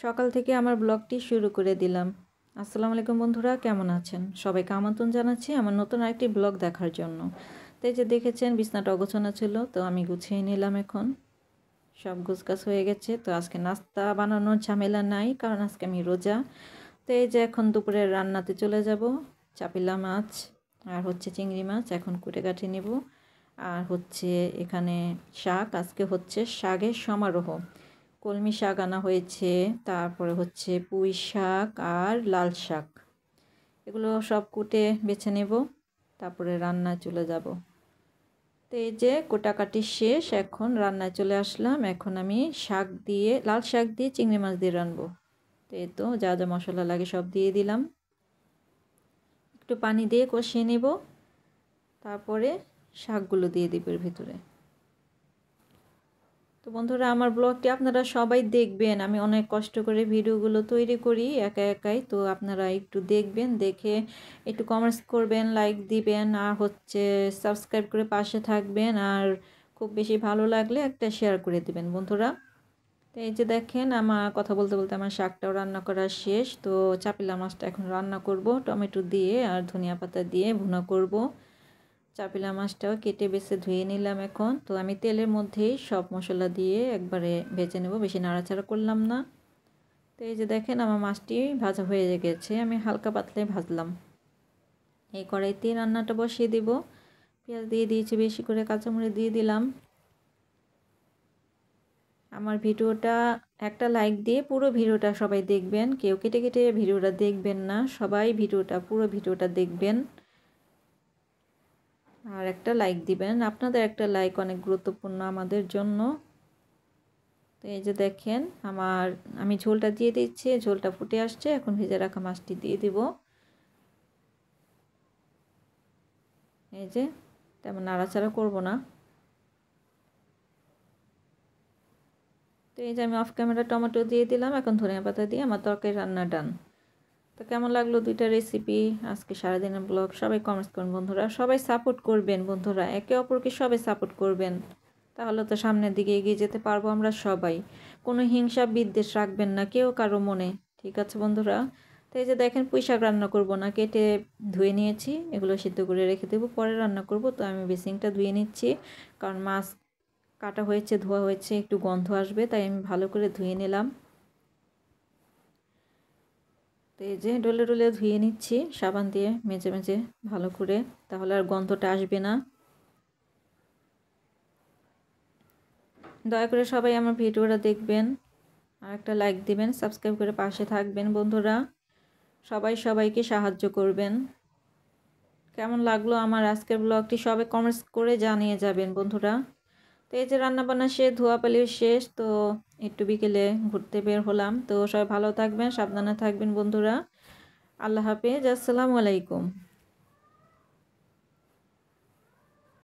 সকাল থেকে আমার ব্লগটি শুরু করে দিলাম। আসসালামু আলাইকুম বন্ধুরা, কেমন আছেন? সবাইকে আমন্ত্রণ জানাচ্ছি আমার নতুন আরেকটি ব্লগ দেখার জন্য। তো এই যে দেখেছেন বিছনাটা অগোছানো ছিল, তো আমি গুছিয়ে নিলাম এখন। সব গোছগাছ হয়ে গেছে, তো আজকে নাস্তা বানানোর ঝামেলা নাই, কারণ আজকে আমি রোজা। তো এই যে এখন দুপুরের রান্নাতে চলে যাব। চাপিলা মাছ আর হচ্ছে চিংড়ি মাছ এখন কুটে কাটে নেব। আর হচ্ছে এখানে শাক, আজকে হচ্ছে শাকের সমারোহ। কলমি শাক আনা হয়েছে, তারপরে হচ্ছে পুঁই শাক আর লাল শাক, এগুলো সব কুটে বেছে নেব, তারপরে রান্নায় চলে যাব। তো এই যে কোটাকাটি শেষ, এখন রান্নায় চলে আসলাম। এখন আমি শাক দিয়ে, লাল শাক দিয়ে চিংড়ি মাছ দিয়ে রানবো। তো এই তো যা যা মশলা লাগে সব দিয়ে দিলাম, একটু পানি দিয়ে কষিয়ে নেব, তারপরে শাকগুলো দিয়ে দিব এর ভিতরে। তো বন্ধুরা, আমার ব্লগটি আপনারা সবাই দেখবেন। আমি অনেক কষ্ট করে ভিডিওগুলো তৈরি করি একা একাই, তো আপনারা একটু দেখবেন, দেখে একটু কমেন্টস করবেন, লাইক দিবেন, আর হচ্ছে সাবস্ক্রাইব করে পাশে থাকবেন। আর খুব বেশি ভালো লাগলে একটা শেয়ার করে দিবেন বন্ধুরা। তো এই যে দেখেন, আমার কথা বলতে বলতে আমার শাকটাও রান্না করা শেষ। তো চাপিলা মাছটা এখন রান্না করব, টমেটো দিয়ে আর ধনিয়া পাতা দিয়ে ভুনা করব। চাপিলা মাছটাও কেটে বেছে ধুয়ে নিলাম এখন। তো আমি তেলের মধ্যেই সব মশলা দিয়ে একবারে ভেজে নেব, বেশি নাড়াচাড়া করলাম না। তো এই যে দেখেন আমার মাছটি ভাজা হয়ে গেছে, আমি হালকা পাতলায় ভাজলাম। এই কড়াইতে রান্নাটা বসিয়ে দিব। পেঁয়াজ দিয়ে দিয়েছি বেশি করে, কাঁচামরিচ দিয়ে দিলাম। আমার ভিডিওটা একটা লাইক দিয়ে পুরো ভিডিওটা সবাই দেখবেন, কেউ কেটে কেটে ভিডিওটা দেখবেন না, সবাই পুরো ভিডিওটা দেখবেন। আর একটা লাইক দিবেন, আপনাদের একটা লাইক অনেক গুরুত্বপূর্ণ আমাদের জন্য। তো এই যে দেখেন আমি ঝোলটা দিয়ে দিচ্ছি, ঝোলটা ফুটে আসছে, এখন ভেজে রাখা মাছটি দিয়ে দিব। এই যে তেমন নাড়াচাড়া করব না। তো এই যে আমি অফ ক্যামেরা টমেটো দিয়ে দিলাম, এখন ধনিয়া পাতা দিয়ে আমার তরকারি রান্না ডান। তো কেমন লাগলো দুইটা রেসিপি, আজকে সারাদিনের ব্লগ? সবাই কমেন্টস করুন বন্ধুরা, সবাই সাপোর্ট করবেন বন্ধুরা, একে অপরকে সবাই সাপোর্ট করবেন, তাহলে তো সামনের দিকে এগিয়ে যেতে পারবো আমরা সবাই। কোনো হিংসা বিদ্বেষ রাখবেন না কেউ কারো মনে, ঠিক আছে বন্ধুরা? তো এই যে দেখেন পুঁই শাক রান্না করব না, কেটে ধুয়ে নিয়েছি, এগুলো সিদ্ধ করে রেখে দেবো, পরে রান্না করব। তো আমি বেসিনটা ধুয়ে নিচ্ছি, কারণ মাছ কাটা হয়েছে, ধোয়া হয়েছে, একটু গন্ধ আসবে, তাই আমি ভালো করে ধুয়ে নিলাম। তো এই যে ডলে ডলে ধুয়ে নিচ্ছি সাবান দিয়ে মেজে মেজে ভালো করে, তাহলে আর গন্ধটা আসবে না। দয়া করে সবাই আমার ভিডিওটা দেখবেন, আর একটা লাইক দিবেন, সাবস্ক্রাইব করে পাশে থাকবেন বন্ধুরা, সবাই সবাইকে সাহায্য করবেন। কেমন লাগলো আমার আজকের ব্লগটি সবাই কমেন্টস করে জানিয়ে যাবেন বন্ধুরা। তো এই যে রান্নাবান্না শেষ, ধোয়াপালি শেষ, তো একটু বিকেলে ঘুরতে বের হলাম। তো সবাই ভালো থাকবেন, সাবধানে থাকবেন বন্ধুরা। আল্লাহ হাফেজ, আসসালামু আলাইকুম।